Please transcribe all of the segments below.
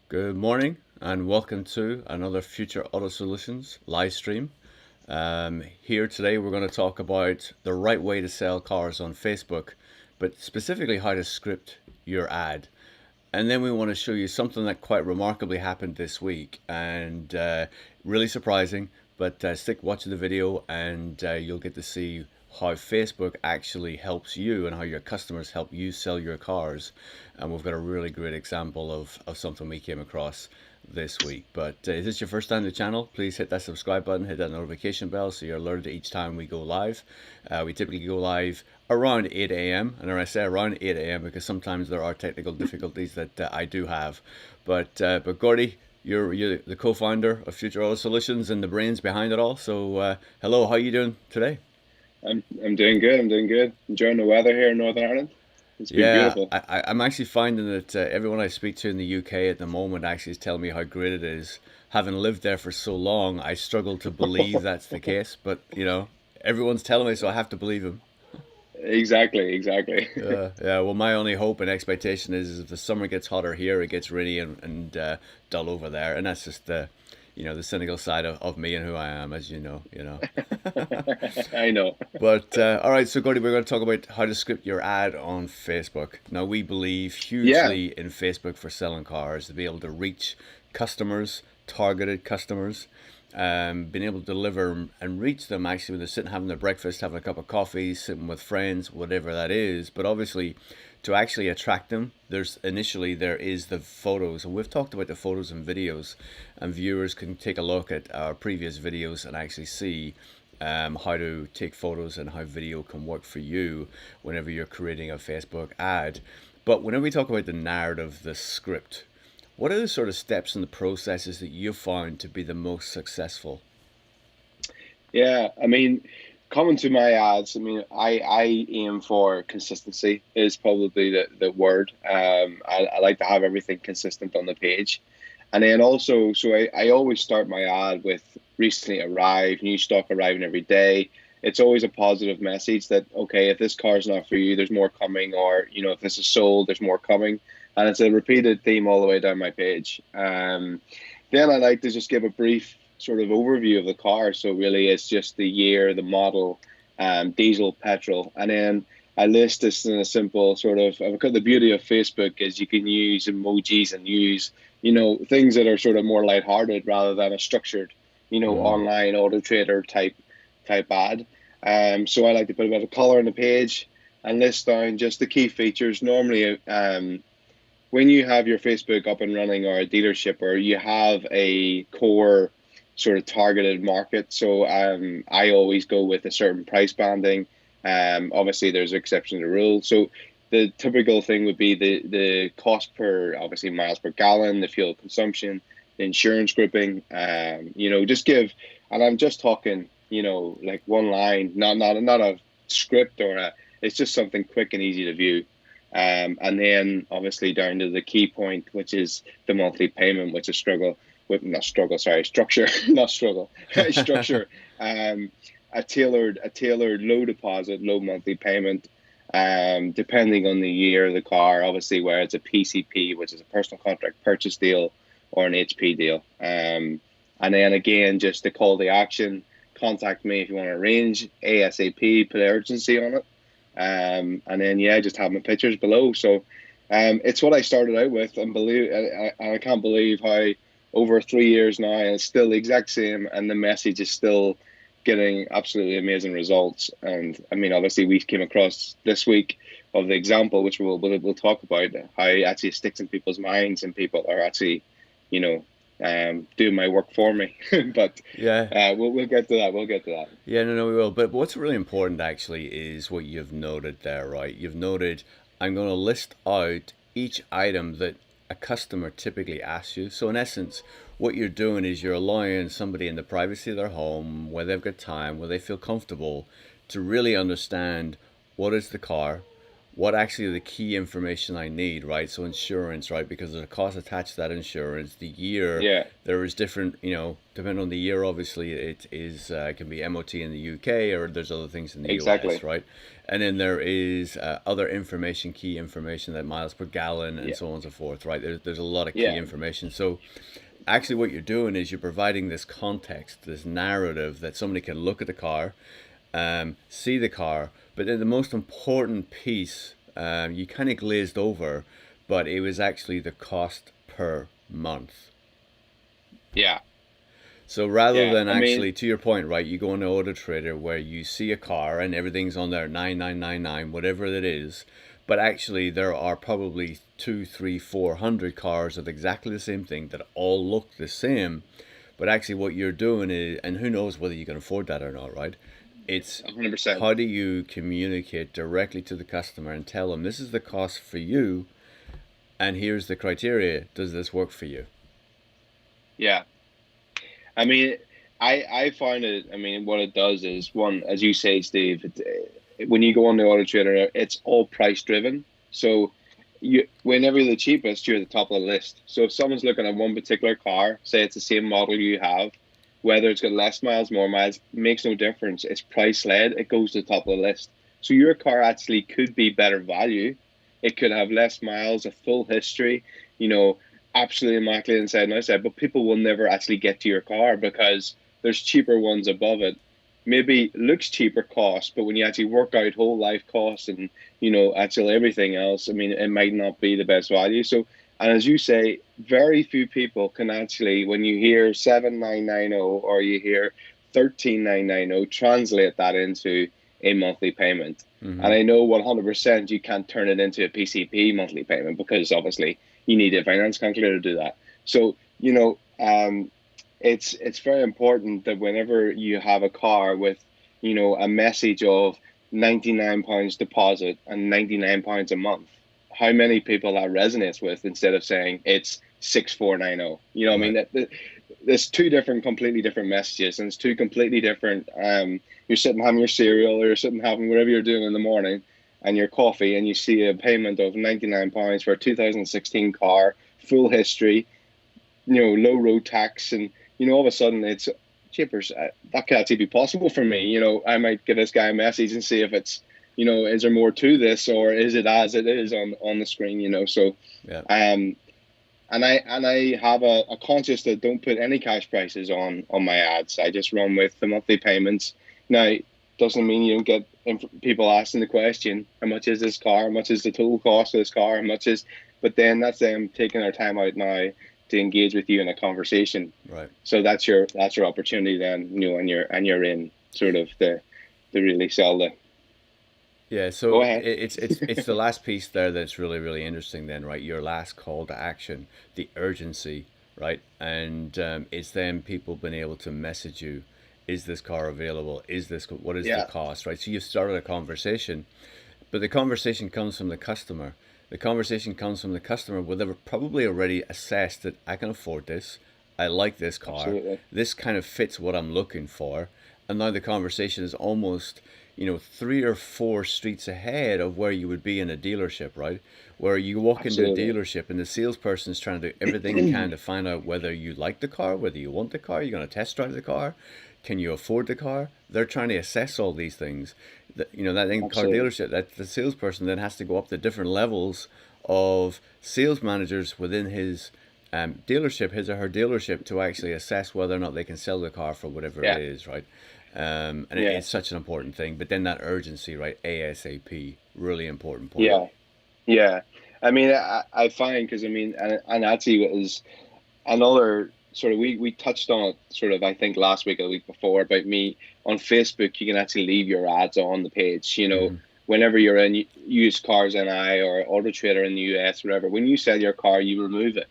Good morning and welcome to another Future Auto Solutions live stream. Here today we're going to talk about the right way to sell cars on Facebook, but specifically how to script your ad. And then we want to show you something that quite remarkably happened this week and really surprising, but stick watching the video and you'll get to see how Facebook actually helps you and how your customers help you sell your cars. And we've got a really great example of something we came across this week. But if this is your first time to the channel, please hit that subscribe button, hit that notification bell so you're alerted each time we go live. We typically go live around 8 a.m. And when I say around 8 a.m. because sometimes there are technical difficulties that I do have. But Gordy, you're the co-founder of Future Auto Solutions and the brains behind it all. So hello, how are you doing today? I'm doing good. I'm doing good. Enjoying the weather here in Northern Ireland. It's been Yeah, beautiful. I'm actually finding that everyone I speak to in the UK at the moment actually is telling me how great it is. Having lived there for so long, I struggle to believe that's the case, but everyone's telling me, so I have to believe them. Exactly, exactly. Yeah, well, my only hope and expectation is if the summer gets hotter here, it gets rainy and dull over there, and that's just the cynical side of me and who I am, as you know. I know. But all right, so Gordy, we're going to talk about how to script your ad on Facebook. Now, we believe Yeah, hugely in Facebook for selling cars to be able to reach customers, targeted customers, being able to deliver and reach them actually when they're sitting having their breakfast, having a cup of coffee, sitting with friends, whatever that is. But obviously, to actually attract them, there is the photos, and we've talked about the photos and videos, and viewers can take a look at our previous videos and actually see how to take photos and how video can work for you whenever you're creating a Facebook ad. But whenever we talk about the narrative, the script, what are the sort of steps and the processes that you found to be the most successful? yeah. Coming to my ads, I aim for consistency is probably the word. I like to have everything consistent on the page. And then also, I always start my ad with recently arrived, new stock arriving every day. It's always a positive message that, okay, if this car's not for you, there's more coming, or, if this is sold, there's more coming. And it's a repeated theme all the way down my page. Then I like to just give a brief sort of overview of the car. So really, it's just the year, the model, diesel, petrol, and then I list this in a simple sort of. Because the beauty of Facebook is you can use emojis and use things that are sort of more lighthearted rather than a structured Mm, online auto trader type ad. So I like to put a bit of color on the page and list down just the key features. Normally, when you have your Facebook up and running or a dealership or you have a core sort of targeted market, so I always go with a certain price banding. Obviously, there's exceptions to the rule. So the typical thing would be the cost per obviously miles per gallon, the fuel consumption, the insurance grouping. Just give, and I'm just talking, like one line, not a script or a. It's just something quick and easy to view. And then obviously down to the key point, which is the monthly payment, which is struggle with not struggle, sorry, structure, not struggle, structure. Um, a tailored low deposit, low monthly payment, depending on the year of the car. Obviously, where it's a PCP, which is a personal contract purchase deal, or an HP deal. And then again, just the call to action. Contact me if you want to arrange ASAP. Put urgency on it. And then yeah, just have my pictures below. So it's what I started out with, and I can't believe how over 3 years now, and it's still the exact same, and the message is still getting absolutely amazing results. And I mean, obviously, we came across this week of the example, which we'll talk about how it actually sticks in people's minds, and people are actually, you know, doing my work for me. But yeah, we'll get to that. We'll get to that. yeah, no, we will. But what's really important actually is what you've noted there, right? You've noted I'm going to list out each item that a customer typically asks you. So in essence, what you're doing is you're allowing somebody in the privacy of their home, where they've got time, where they feel comfortable, to really understand what is the car, what actually the key information I need, right? So insurance, right? Because there's a cost attached to that insurance. The year, Yeah, there is different, depending on the year, obviously it is it can be MOT in the UK or there's other things in the US, exactly. right? And then there is other information, key information, like miles per gallon and Yeah, so on and so forth, right? There's a lot of key yeah, information. So actually what you're doing is you're providing this context, this narrative that somebody can look at the car, see the car, but then the most important piece, you kind of glazed over, but it was actually the cost per month. yeah, So rather yeah. than I mean, actually, to your point, right, you go into Auto Trader where you see a car and everything's on there 9999, whatever it is, but actually there are probably two, three, 400 cars of exactly the same thing that all look the same. But actually, what you're doing is, and who knows whether you can afford that or not, right? It's 100%. how do you communicate directly to the customer and tell them this is the cost for you, and here's the criteria. Does this work for you? Yeah. I mean, I find it. I mean, what it does is one, as you say, Steve. When you go on the Auto Trader, it's all price driven. So whenever you're the cheapest, you're at the top of the list. So if someone's looking at one particular car, say it's the same model you have, whether it's got less miles, more miles, makes no difference. It's price led. It goes to the top of the list. So your car actually could be better value. It could have less miles, a full history. You know, absolutely immaculate inside and outside, but people will never actually get to your car because there's cheaper ones above it. Maybe looks cheaper cost, but when you actually work out whole life costs and actually everything else, I mean, it might not be the best value. So, and as you say, very few people can actually, when you hear 7990 or you hear 13990, translate that into a monthly payment. And Mm-hmm. I know 100% you can't turn it into a PCP monthly payment because obviously you need a finance calculator to do that. So, it's very important that whenever you have a car with, a message of £99 deposit and £99 a month, how many people that resonates with instead of saying it's 6490. I mean Right. there's two different, completely different messages, and it's two completely different. You're sitting having your cereal, or you're sitting having whatever you're doing in the morning, and your coffee, and you see a payment of £99 for a 2016 car, full history, low road tax, and all of a sudden it's cheapers. That could actually be possible for me. I might give this guy a message and see if it's, is there more to this, or is it as it is on the screen? So, Yeah. um, and I have a conscious that don't put any cash prices on my ads. I just run with the monthly payments. Now, doesn't mean you don't get people asking the question, how much is this car? How much is the total cost of this car? How much is? But then that's them taking their time out now to engage with you in a conversation. Right. So that's your opportunity then, and you're in sort of the really sell the. Yeah, Go so ahead. it's the last piece there that's really really interesting then, right? Your last call to action, the urgency, right? And it's then people being able to message you, is this car available? What is the Yeah, cost, right? So you've started a conversation, but the conversation comes from the customer. The conversation comes from the customer where they've probably already assessed that I can afford this, I like this car, absolutely. this kind of fits what I'm looking for, and now the conversation is almost, three or four streets ahead of where you would be in a dealership, right? Where you walk into a Absolutely. dealership and the salesperson is trying to do everything it can to find out whether you like the car, whether you want the car, you're going to test drive the car, can you afford the car? They're trying to assess all these things. That in car Absolutely. dealership, that the salesperson then has to go up to different levels of sales managers within his dealership, his or her dealership, to actually assess whether or not they can sell the car for whatever it Yeah. is, right? And Yeah. it's such an important thing. But then that urgency, right? ASAP, really important point. Yeah. Yeah. I mean, I find, because I mean, and actually it was another sort of, we touched on it sort of, I think last week or the week before, about me on Facebook. You can actually leave your ads on the page. Hmm. Whenever you're in used cars NI or Auto Trader in the US, whatever, when you sell your car, you remove it.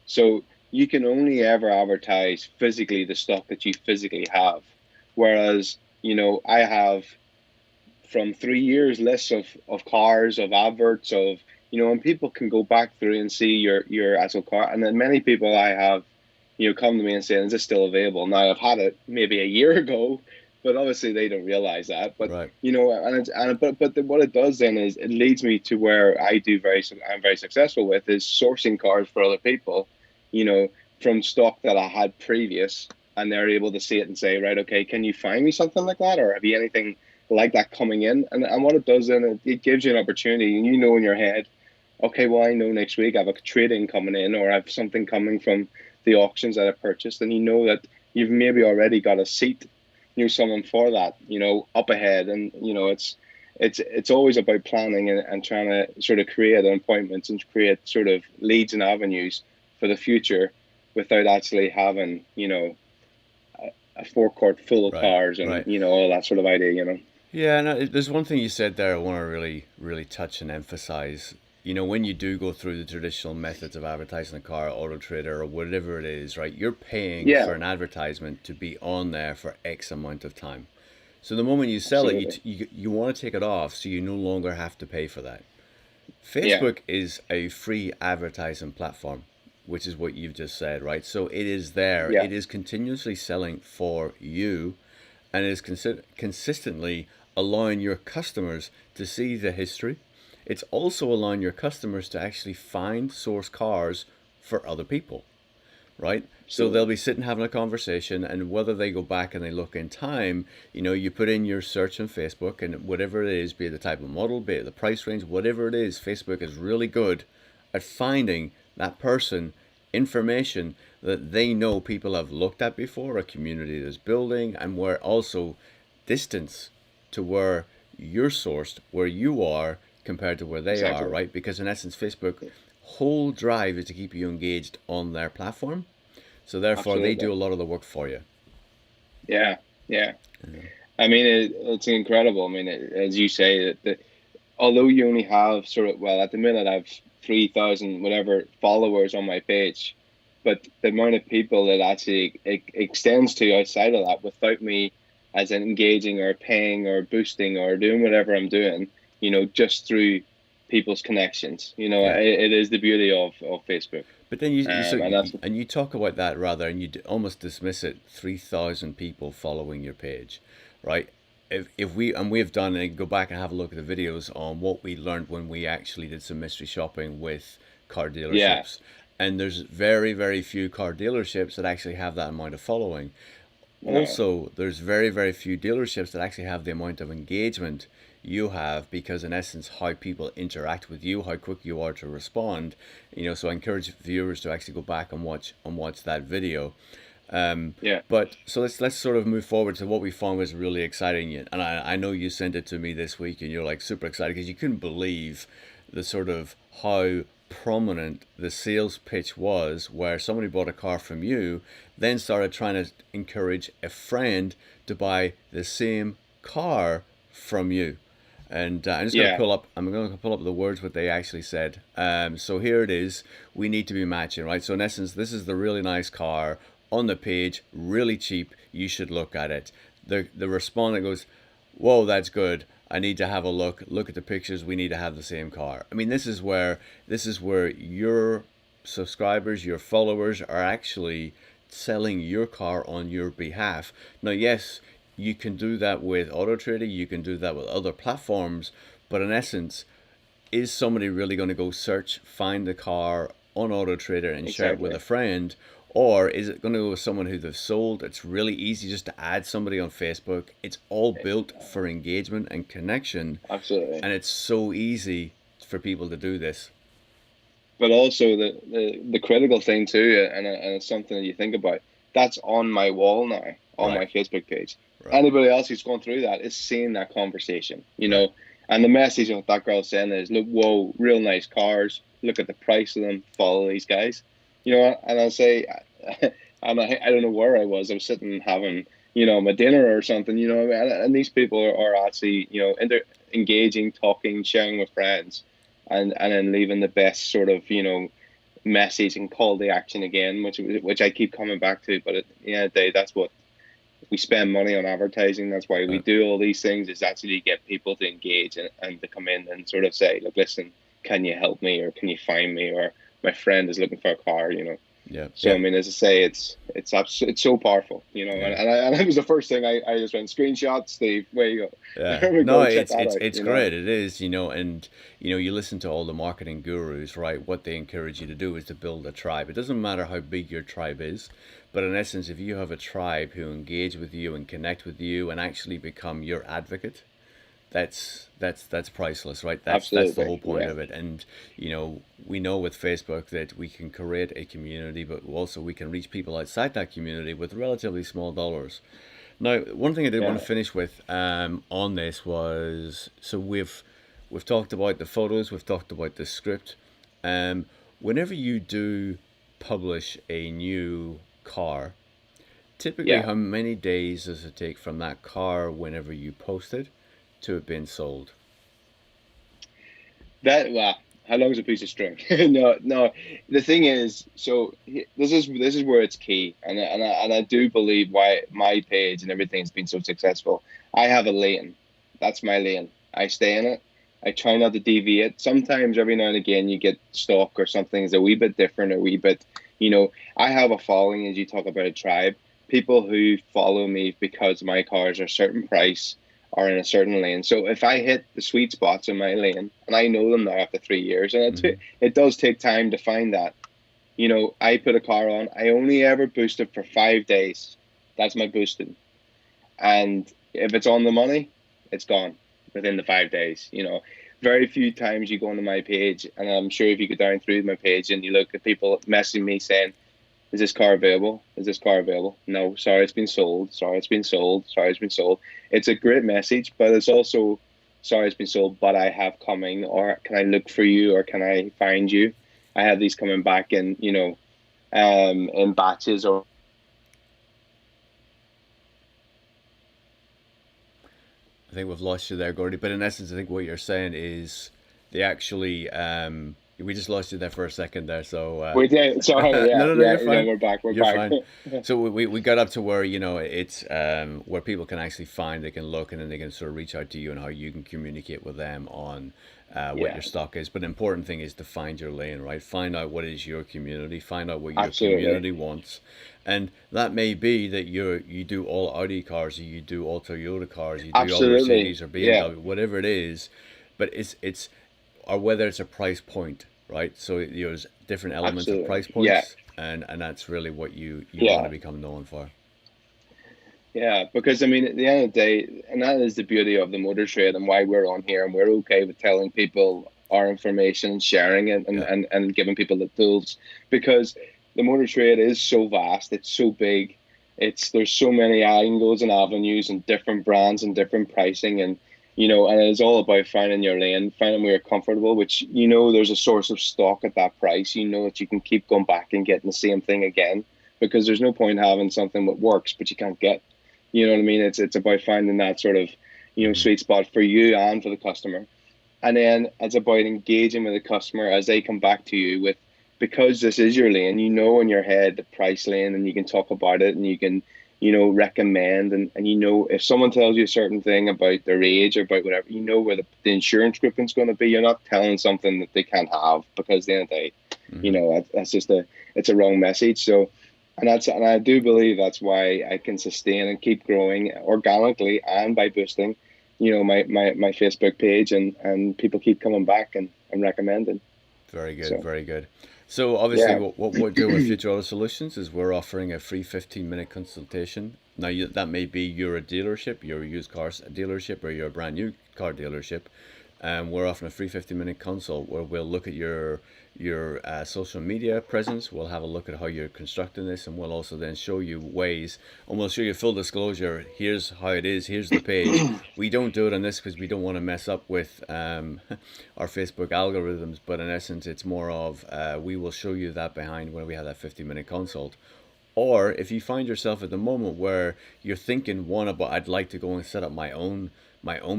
So you can only ever advertise physically the stock that you physically have. Whereas, I have from 3 years lists of cars, of adverts, of, and people can go back through and see your actual car. And then many people I have, come to me and saying, is this still available? Now I've had it maybe a year ago, but obviously they don't realize that. But Right. what it does then is it leads me to where I'm very successful with is sourcing cars for other people, you know, from stock that I had previous, and they're able to see it and say, right, okay, can you find me something like that, or have you anything like that coming in? And what it does then, it gives you an opportunity, and you know in your head, okay, well, I know next week I have a trade-in coming in, or I have something coming from the auctions that I purchased, and you know that you've maybe already got a seat, someone for that, up ahead, and it's always about planning and trying to sort of create appointments and create sort of leads and avenues for the future, without actually having a forecourt full of Right. cars and Right. all that sort of idea. Yeah, no, there's one thing you said there I want to really, really touch and emphasize. When you do go through the traditional methods of advertising a car, Auto Trader or whatever it is, right? You're paying Yeah, for an advertisement to be on there for X amount of time. So the moment you sell it, absolutely. you want to take it off so you no longer have to pay for that. Yeah, Facebook is a free advertising platform, which is what you've just said, right? So it is there. yeah, It is continuously selling for you and is consistently allowing your customers to see the history. It's also allowing your customers to actually find source cars for other people, right? So they'll absolutely. be sitting having a conversation, and whether they go back and they look in time, you put in your search on Facebook, and whatever it is, be it the type of model, be it the price range, whatever it is, Facebook is really good at finding that person information that they know people have looked at before, a community that's building, and where also distance to where you're sourced, where you are compared to where they are, Exactly. right? Because in essence, Facebook whole drive is to keep you engaged on their platform. So therefore, they do Absolutely. a lot of the work for you. Yeah, yeah. I mean, it's incredible. I mean, as you say, that although you only have sort of, well, at the minute I've 3,000 whatever followers on my page, but the amount of people that actually it extends to outside of that without me as in engaging or paying or boosting or doing whatever I'm doing, just through people's connections. Yeah. It is the beauty of Facebook. But then And that's and you talk about that rather, and almost dismiss it. 3,000 people following your page, right? If we've done and go back and have a look at the videos on what we learned when we actually did some mystery shopping with car yeah, dealerships, and there's very very few car dealerships that actually have that amount of following. no, Also, there's very, very few dealerships that actually have the amount of engagement you have because, in essence, how people interact with you, how quick you are to respond. So I encourage viewers to actually go back and watch that video. yeah, But so let's sort of move forward to what we found was really exciting. And I know you sent it to me this week, and you're like super excited because you couldn't believe the sort of how prominent the sales pitch was, where somebody bought a car from you, then started trying to encourage a friend to buy the same car from you. And yeah, I'm going to pull up the words what they actually said. So here it is. We need to be matching, right? So in essence, this is the really nice car on the page, really cheap. You should look at it. The respondent goes, whoa, that's good. I need to have a look. Look at the pictures. We need to have the same car. I mean, this is where your subscribers, your followers are actually selling your car on your behalf. Now, yes, you can do that with AutoTrader, you can do that with other platforms, but in essence, is somebody really going to go search, find the car on AutoTrader and share it with a exactly. friend? Or is it going to go with someone who they've sold? It's really easy just to add somebody on Facebook. It's all built for engagement and connection, Absolutely. and it's so easy for people to do this. But also the critical thing too, and it's something that you think about. That's on my wall now, on Right, my Facebook page. right, Anybody else who's going through that is seeing that conversation, right, and the message of that girl saying is, look, whoa, real nice cars. Look at the price of them. Follow these guys, And I'll say, I don't know where I was. I was sitting having, my dinner or something, and these people are actually, engaging, talking, sharing with friends, and then leaving the best sort of message and call to action again, which I keep coming back to. But at the end of the day, that's what we spend money on advertising. That's why we right. do all these things, is actually to get people to engage and to come in and sort of say, look, listen, can you help me, or can you find me, or my friend is looking for a car. Yeah, So yeah, I mean, as I say, it's so powerful, you know. yeah. And it was the first thing I just went screenshot, Steve. Where you go? Yeah. There we No, go. Check that out. it's You know. great. It is, and you listen to all the marketing gurus, right? What they encourage you to do is to build a tribe. It doesn't matter how big your tribe is, but in essence, if you have a tribe who engage with you and connect with you and actually become your advocate, that's priceless, right? That's the Absolutely. whole point Yeah. of it. And we know with Facebook that we can create a community, but also we can reach people outside that community with relatively small dollars. Now, one thing I did want Yeah. to finish with on this was, so we've talked about the photos, we've talked about the script. Um, Whenever you do publish a new car, typically Yeah. how many days does it take from that car whenever you post it to it being sold? That well, how long is a piece of string? No, no. The thing is, so this is where it's key, and I do believe why my page and everything has been so successful. I have a lane. That's my lane. I stay in it. I try not to deviate. Sometimes, every now and again, you get stuck or something is a wee bit different, a wee bit. You know, I have a following, as you talk about a tribe. People who follow me because my cars are a certain price are in a certain lane. So if I hit the sweet spots in my lane, and I know them now after 3 years, and Hmm. it does take time to find that. You know, I put a car on. I only ever boost it for 5 days. That's my boosting. And if it's on the money, it's gone within the 5 days. You know, very few times you go onto my page, and I'm sure if you go down through my page and you look at people messaging me saying, is this car available? Is this car available? No, sorry, it's been sold. Sorry, it's been sold. Sorry, it's been sold. It's a great message, but it's also, sorry, it's been sold, but I have coming, or can I look for you, or can I find you? I have these coming back in, in batches, or I think we've lost you there, Gordy. But in essence, I think what you're saying is they actually, we just lost you there for a second there. So we did. Sorry, no, yeah, no, no, yeah, you're yeah. fine. We're back. We're You're back. fine. So we got up to where it's where people can actually find, they can look, and then they can sort of reach out to you and how you can communicate with them on what Yeah, your stock is. But the important thing is to find your lane, right? Find out what is your community. Find out what your absolutely, community wants, and that may be that you do all Audi cars, or you do all Toyota cars, you do all absolutely. Mercedes or Yeah, BMW, whatever it is. But it's or whether it's a price point, right? So there's different elements of absolutely. price Yeah, points, and that's really what you want to yeah. become known for. Yeah, because I mean, at the end of the day, and that is the beauty of the motor trade and why we're on here, and we're okay with telling people our information, sharing it, and, Yeah. and, and giving people the tools, because the motor trade is so vast, it's so big, there's so many angles and avenues and different brands and different pricing, and it's all about finding your lane, finding where you're comfortable, which there's a source of stock at that price, that you can keep going back and getting the same thing again, because there's no point having something that works but you can't get. You know what I mean? It's about finding that sort of, Hmm. sweet spot for you and for the customer. And then it's about engaging with the customer as they come back to you with, because this is your lane, in your head the price lane, and you can talk about it, and you can, recommend, and if someone tells you a certain thing about their age or about whatever, where the insurance grouping's going to be. You're not telling something that they can't have, because at the end of the day, Hmm. that's just it's a wrong message. So, and I do believe that's why I can sustain and keep growing organically and by boosting, my Facebook page, and people keep coming back and recommending. Very good, So very good. So obviously, yeah, what we're doing with Future Auto Solutions is we're offering a free 15-minute consultation. Now that may be you're a dealership, you're a used cars dealership, or you're a brand new car dealership. We're offering a free 15-minute consult where we'll look at your social media presence. We'll have a look at how you're constructing this, and we'll also then show you ways, and we'll show you full disclosure. Here's how it is. Here's the page. We don't do it on this because we don't want to mess up with our Facebook algorithms. But in essence, it's more of we will show you that behind when we have that 15-minute consult. Or if you find yourself at the moment where you're thinking, one, about I'd like to go and set up my own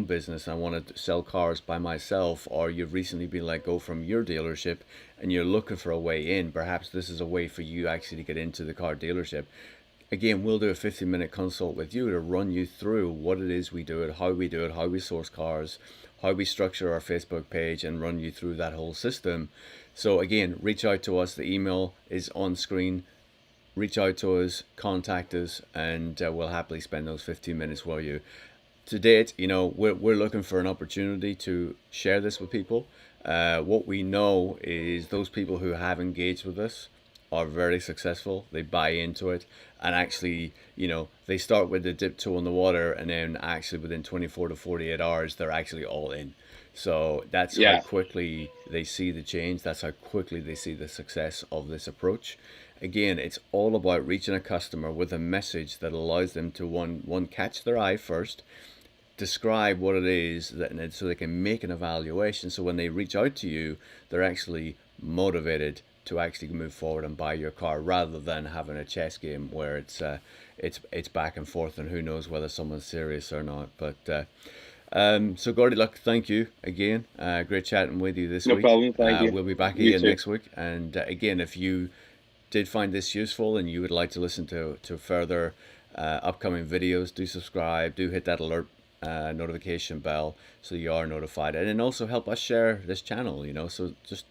business, I want to sell cars by myself, or you've recently been let go from your dealership and you're looking for a way in, perhaps this is a way for you actually to get into the car dealership. Again, we'll do a 15-minute consult with you to run you through what it is we do it, how we source cars, how we structure our Facebook page, and run you through that whole system So again, reach out to us. The email is on screen. Reach out to us, contact us, and we'll happily spend those 15 minutes with you. To date, we're looking for an opportunity to share this with people. What we know is those people who have engaged with us are very successful. They buy into it, and actually, they start with the dip toe in the water, and then actually within 24 to 48 hours, they're actually all in. So that's how Yeah, quickly they see the change. That's how quickly they see the success of this approach. Again, it's all about reaching a customer with a message that allows them to one catch their eye first, describe what it is that, so they can make an evaluation. So when they reach out to you, they're actually motivated to actually move forward and buy your car, rather than having a chess game where it's back and forth and who knows whether someone's serious or not. But so Gordy, look, thank you again. Great chatting with you this no week. problem. Thank you. We'll be back You again too. next week. And again, if you did find this useful and you would like to listen to further upcoming videos, do subscribe, do hit that alert notification bell so you are notified, and then also help us share this channel. So just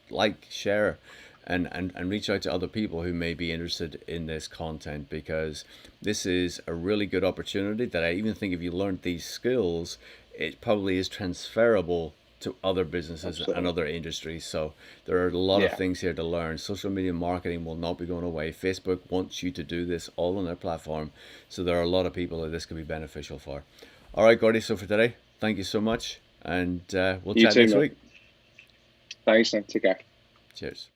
like, share, and reach out to other people who may be interested in this content, because this is a really good opportunity that I even think if you learned these skills, it probably is transferable to other businesses and Absolutely. other industries. So there are a lot of Yeah. things here to learn. Social media marketing will not be going away. Facebook wants you to do this all on their platform. So there are a lot of people that this could be beneficial for. All right, Gordy. So for today, thank you so much. And we'll You chat too, next man. week. Thanks, man. Take care. Cheers.